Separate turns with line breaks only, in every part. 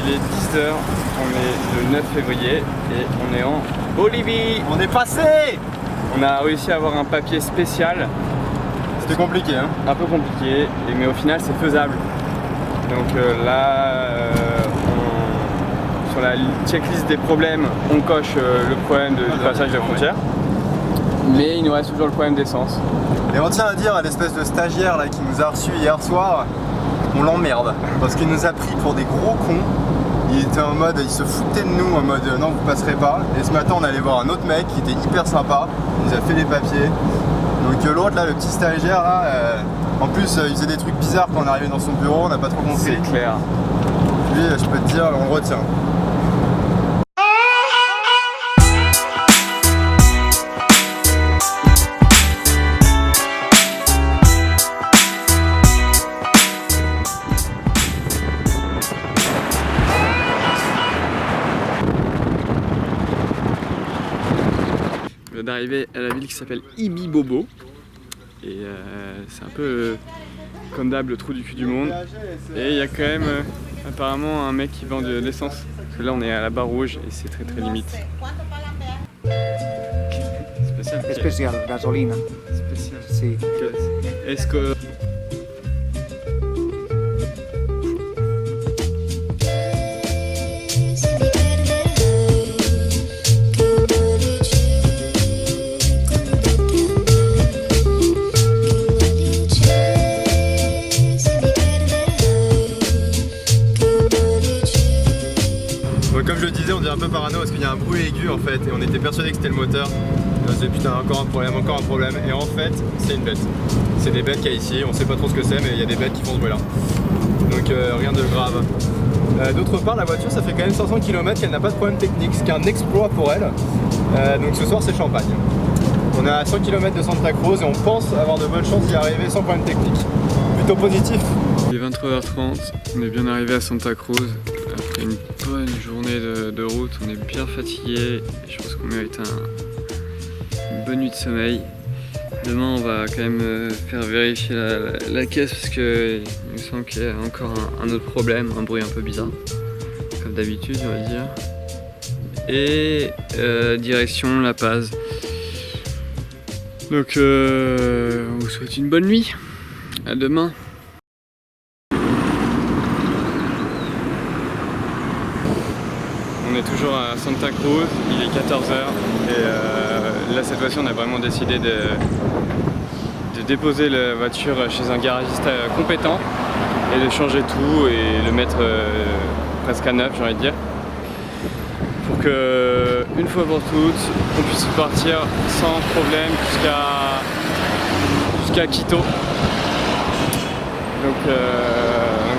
Il est 10h, on est le 9 février et on est en Bolivie.
On est passé.
On a réussi à avoir un papier spécial.
C'était compliqué hein.
Un peu compliqué, mais au final c'est faisable. Donc là, sur la checklist des problèmes, on coche le problème du passage de la frontière. Mais il nous reste toujours le problème d'essence.
Et on tient à dire à l'espèce de stagiaire là, qui nous a reçus hier soir, on l'emmerde. Parce qu'il nous a pris pour des gros cons. Il était en mode, il se foutait de nous en mode non vous passerez pas. Et ce matin on allait voir un autre mec qui était hyper sympa, il nous a fait les papiers. Donc l'autre là, le petit stagiaire là, en plus il faisait des trucs bizarres quand on est arrivé dans son bureau, on n'a pas trop compris.
C'est clair.
Lui je peux te dire, on retient.
D'arriver à la ville qui s'appelle Ibi-Bobo et c'est un peu comme d'hab le trou du cul du monde et il y a quand même apparemment un mec qui vend de l'essence parce que là on est à la barre rouge et c'est très limite. Spécial.
Especial, gasolina.
Spécial.
Sí.
Est-ce que
Comme je le disais, on dit un peu parano parce qu'il y a un bruit aigu en fait et on était persuadé que c'était le moteur. On se disait putain encore un problème et en fait c'est une bête. C'est des bêtes qu'il y a ici, on sait pas trop ce que c'est mais il y a des bêtes qui font ce bruit là. Donc rien de grave. D'autre part la voiture ça fait quand même 500 km qu'elle n'a pas de problème technique, ce qui est un exploit pour elle. Donc ce soir c'est champagne. On est à 100 km de Santa Cruz et on pense avoir de bonnes chances d'y arriver sans problème technique. Plutôt positif.
il est 23h30, on est bien arrivé à Santa Cruz. Après une bonne journée de route, on est bien fatigué et je pense qu'on mérite une bonne nuit de sommeil. Demain on va quand même faire vérifier la caisse parce qu'il me semble qu'il y a encore un autre problème, un bruit un peu bizarre, comme d'habitude on va dire. Et direction La Paz. Donc on vous souhaite une bonne nuit, à demain. On est toujours à Santa Cruz, il est 14h et là cette fois-ci on a vraiment décidé de déposer la voiture chez un garagiste compétent et de changer tout et le mettre presque à neuf j'ai envie de dire pour que une fois pour toutes on puisse repartir sans problème jusqu'à Quito. Donc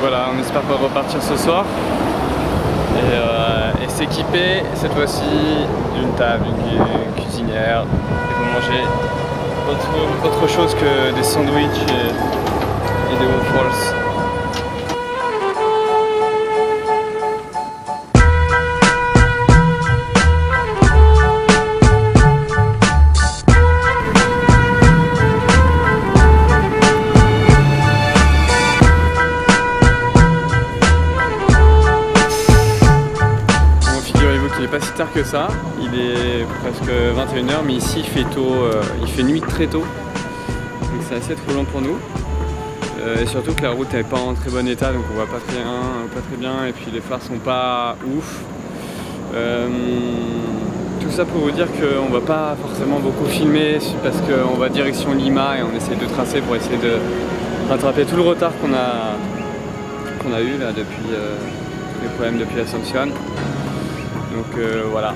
voilà, on espère pas repartir ce soir. Et s'équiper cette fois-ci d'une table, d'une cuisinière et pour manger autre chose que des sandwichs et des waffles. Pas si tard que ça, il est presque 21h mais ici il fait tôt, il fait nuit très tôt donc c'est assez trop long pour nous et surtout que la route n'est pas en très bon état donc on voit pas très bien et puis les phares sont pas ouf. Tout ça pour vous dire qu'on va pas forcément beaucoup filmer parce qu'on va direction Lima et on essaie de tracer pour essayer de rattraper tout le retard qu'on a eu là depuis les problèmes depuis l'Ascension. Donc voilà,